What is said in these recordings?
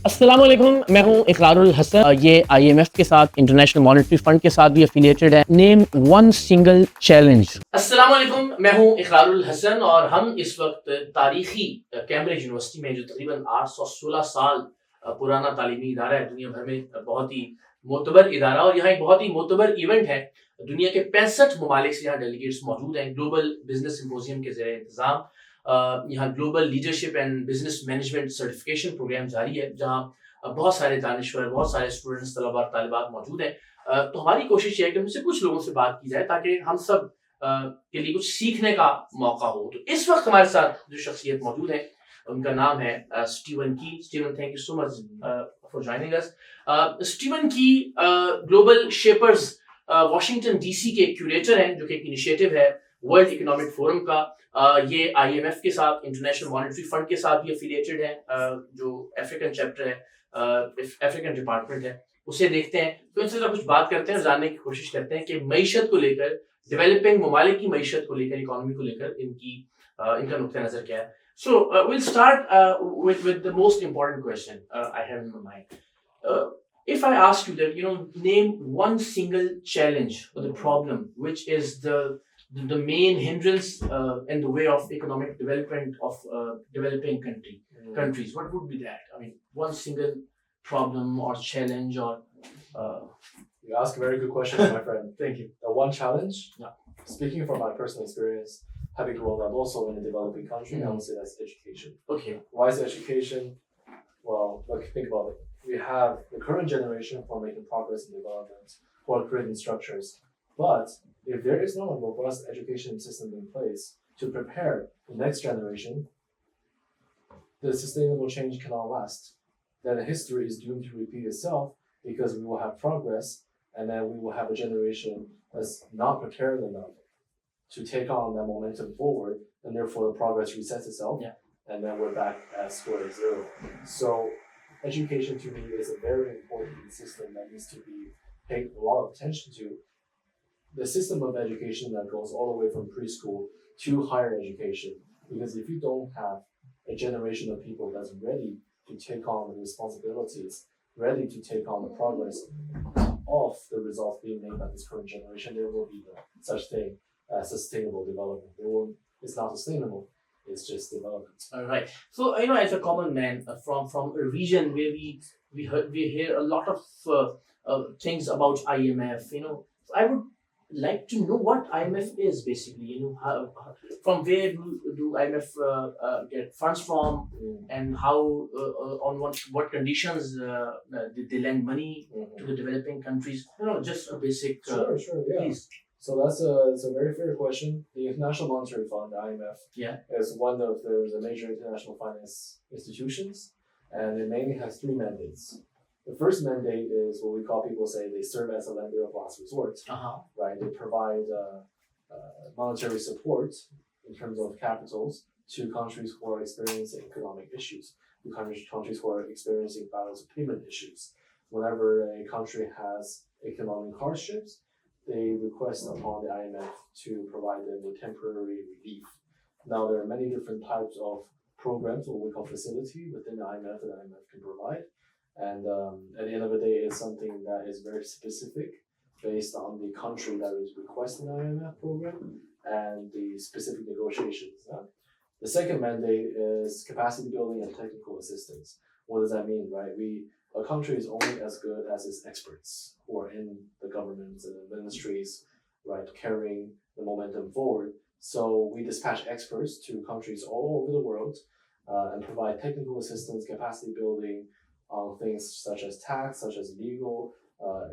अस्सलाम वालेकुम, मैं हूं इकरार हसन। ये IMF के साथ, इंटरनेशनल मॉनेटरी फंड के साथ भी एफिलिएटेड है। Name one single challenge. अस्सलाम वालेकुम, मैं हूं इकरार हसन और हम इस वक्त तारीखी कैम्ब्रिज यूनिवर्सिटी में, जो तकरीबन 816 साल पुराना तालीमी इदारा है, दुनिया भर में बहुत ही मोतबर इदारा, और यहाँ एक बहुत ही मोतबर इवेंट है। दुनिया के 65 ममालिक से यहाँ डेलीगेट्स मौजूद हैं। ग्लोबल बिजनेस सिम्पोजियम के ज़रिए इंतजाम यहाँ global leadership and business management certification programme जारी है, जहाँ बहुत सारे दानिश्वर, बहुत सारे स्टूडेंट्स, तलबा और तालिबात मौजूद हैं। तो हमारी कोशिश है कि उनसे कुछ लोगों से बात की जाए ताकि हम सब के लिए कुछ सीखने का मौका हो। तो इस वक्त हमारे साथ जो शख्सियत मौजूद है, उनका नाम है स्टीवन की। Steven, thank you so much for joining us. Steven की ग्लोबल शेपर्स वॉशिंगटन DC के क्यूरेटर हैं, जो कि एक इनिशिएटिव है वर्ल्ड इकोनॉमिक फोरम का। ये IMF के साथ, इंटरनेशनल मॉनेटरी फंड के साथ भी एफिलिएटेड है। जो अफ्रीकन चैप्टर है, अफ्रीकन डिपार्टमेंट है, उसे देखते हैं। तो इनसे जरा कुछ बात करते हैं और जानने की कोशिश करते हैं कि मईशत को लेकर, डेवलपिंग ममालिक की मईशत को लेकर, इकोनॉमी को लेकर इनका नुक्ता नजर क्या है। So will start with the most important question I have in my mind. If I ask you that, name one single challenge or the problem which is the main hindrance in the way of economic development of developing countries, what would be that? I mean, one single problem or challenge or. You ask a very good question, my friend. Thank you. The one challenge, Yeah. speaking from my personal experience, having grown up also in a developing country, I would say that's education. Okay. Why is education? Well, look, think about it. We have the current generation who are making progress in development, who are creating structures. But if there is not a robust education system in place to prepare the next generation, the sustainable change cannot last. Then history is doomed to repeat itself, because we will have progress and then we will have a generation that's not prepared enough to take on that momentum forward, and therefore the progress resets itself. Yeah. And then we're back at square zero. So education to me is a very important system that needs to be paid a lot of attention to. The system of education that goes all the way from preschool to higher education. Because if you don't have a generation of people that's ready to take on the responsibilities, ready to take on the progress of the results being made by this current generation, there will be no such thing as sustainable development. It's not sustainable. It's just development. All right. So as a common man from a region where we hear a lot of things about IMF. I would like to know what IMF is basically. From where do IMF get funds from, and how on what conditions they lend money to the developing countries. Just a basic. Sure, yeah. Please. So that's a very fair question. The International Monetary Fund, the IMF, is one of the major international finance institutions, and it mainly has three mandates. The first mandate is what we call, people say they serve as a lender of last resort. Right? They provide monetary support in terms of capitals to countries who are experiencing economic issues, to countries who are experiencing balance of payment issues. Whenever a country has economic hardships, they request upon the IMF to provide them with temporary relief. Now, there are many different types of programs, what we call facility, within the IMF that the IMF can provide. And at the end of the day, it's something that is very specific based on the country that is requesting the IMF program and the specific negotiations. The second mandate is capacity building and technical assistance. What does that mean, right? A country is only as good as its experts who are in the governments and the ministries, right, carrying the momentum forward. So we dispatch experts to countries all over the world and provide technical assistance, capacity building on things such as tax, such as legal,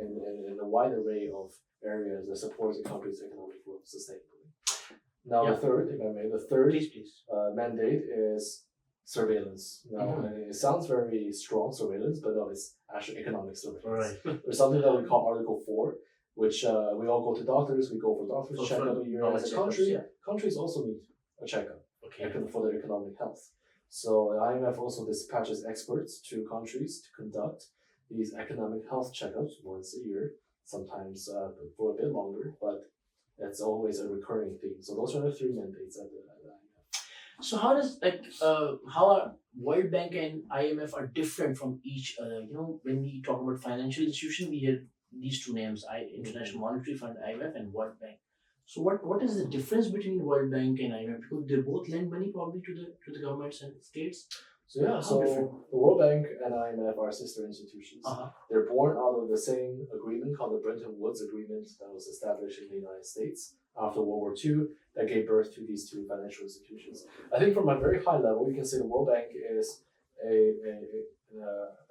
in a wide array of areas that supports the country's economic growth sustainably. Now, the third, if I may, Please. Mandate is surveillance. Now, it sounds very strong, surveillance, but no, it's actually economic surveillance. Right. There's something that we call Article 4, which we all go to doctors, we go for doctors checkup a year as a country. Countries also need a checkup for their economic health. So the IMF also dispatches experts to countries to conduct these economic health checkups once a year, sometimes for a bit longer, but it's always a recurring theme. So those are the three mandates at the IMF. So how does how are World Bank and IMF are different from each other? When we talk about financial institution, we hear these two names: International Monetary Fund (IMF) and World Bank. So what is the difference between World Bank and IMF? Because they both lend money probably to the governments and states. So yeah, How different? the World Bank and IMF are sister institutions. Uh-huh. They're born out of the same agreement called the Bretton Woods Agreement that was established in the United States after World War II that gave birth to these two financial institutions. I think from a very high level, you can say the World Bank is a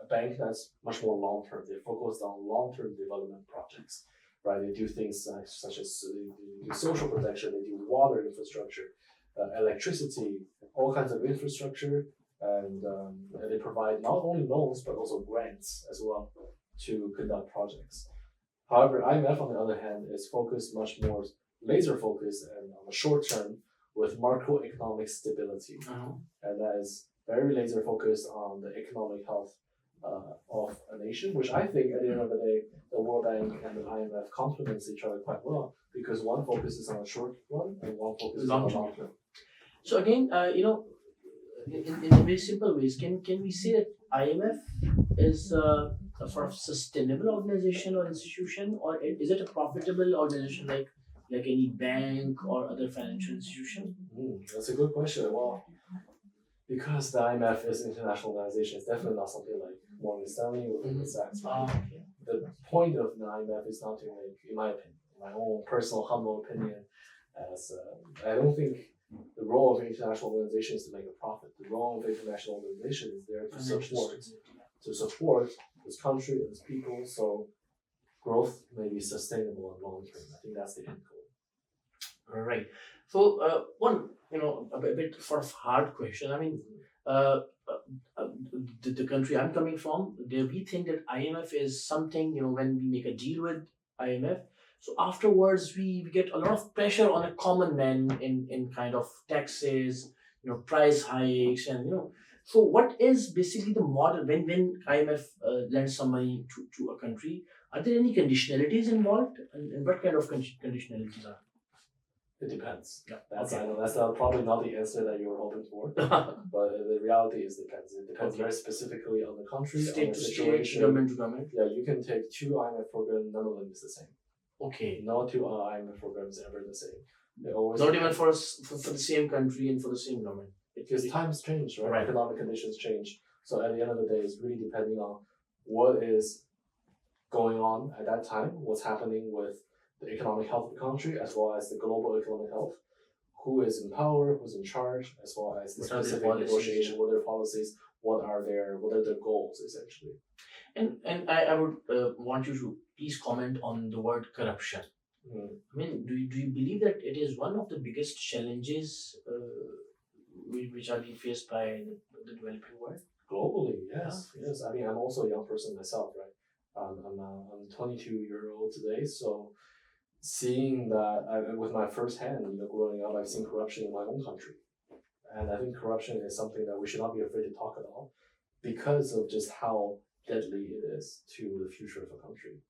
bank that's much more long-term. They're focused on long-term development projects, right? They do things such as they do social protection, they do water infrastructure, electricity, all kinds of infrastructure, and they provide not only loans but also grants as well to conduct projects. However, IMF on the other hand is focused much more laser focused and on the short term with macroeconomic stability, and that is very laser focused on the economic health of a nation, which I think at the end of the day, the World Bank and the IMF complements each other quite well because one focuses on the short run and one focuses on the long term. So again, in very simple ways, can we say that IMF is a sort of sustainable organization or institution, or is it a profitable organization like any bank or other financial institution? That's a good question. Well, because the IMF is an international organization, it's definitely not something like Morgan Stanley or Goldman Sachs. Okay. The point of the IMF is not to make, in my opinion, my own personal humble opinion, as I don't think the role of an international organization is to make a profit. The role of an international organization is there to support this country and its people, so growth may be sustainable and long term. I think that's the end goal. All right. So one, a bit sort of hard question. I mean, the country I'm coming from, we think that IMF is something, when we make a deal with IMF, so afterwards we get a lot of pressure on a common man in kind of taxes, price hikes, and so what is basically the model when IMF lends some money to a country? Are there any conditionalities involved, and what kind of conditionalities are? It depends. Yeah. That's probably not the answer that you were hoping for, but the reality is depends. It depends very specifically on the country, state on the to situation, state, government to government. Yeah, you can take two IMF programs, none of them is the same. Okay. No two IMF programs ever the same. They always not even for the same country and for the same government. Because times change, right? Economic conditions change. So at the end of the day, it's really depending on what is going on at that time, what's happening with the economic health of the country, as well as the global economic health, who is in power, who's in charge, as well as the specific negotiation, what are their policies, what are their goals, essentially. And I would want you to please comment on the word corruption. I mean, do you believe that it is one of the biggest challenges which are being faced by the developing world? Globally, yes. I mean, I'm also a young person myself, right? I'm 22-year-old today, so seeing that with my first hand, growing up, I've seen corruption in my own country, and I think corruption is something that we should not be afraid to talk about because of just how deadly it is to the future of a country.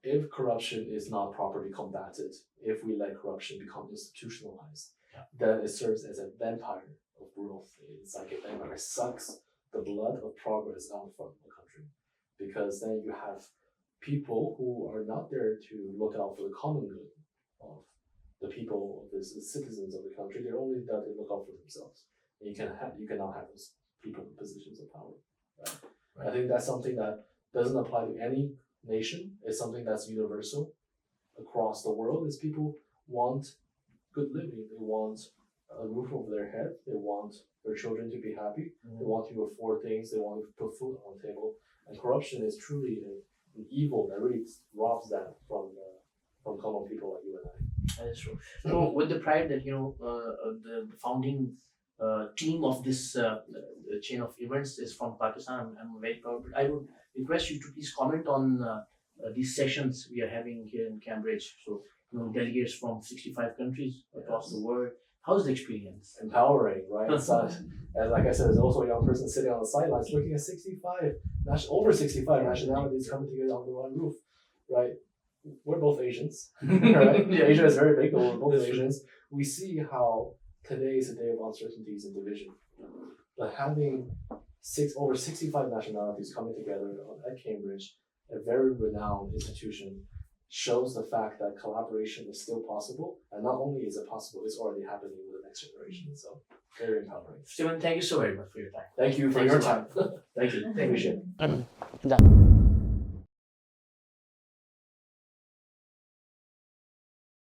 If corruption is not properly combated, if we let corruption become institutionalized, then it serves as a vampire of growth. It's like a vampire sucks the blood of progress out from the country, because then you have people who are not there to look out for the common good of the people, of the citizens of the country. They're only there to look out for themselves. And you cannot have those people in positions of power. Right? I think that's something that doesn't apply to any nation. It's something that's universal across the world. Is people want good living. They want a roof over their head. They want their children to be happy. They want to afford things. They want to put food on the table. And corruption is truly an evil that really robs that from common people like you and I. That is true. So, with the pride that the founding team of this chain of events is from Pakistan, I'm very proud. But I would request you to please comment on these sessions we are having here in Cambridge. So, delegates from 65 countries across the world. How's the experience? Empowering, right? And like I said, there's also a young person sitting on the sidelines looking at over 65 nationalities coming together under one roof, right? We're both Asians, right? Asia is very big, but we're both Asians. We see how today is a day of uncertainties and division. But having over 65 nationalities coming together at Cambridge, a very renowned institution, shows the fact that collaboration is still possible. And not only is it possible, it's already happening with the next generation. So very empowering. Stephen, thank you so very much for your time. Thank you for Thanks your a lot. time. Thank you. Appreciate it. Done.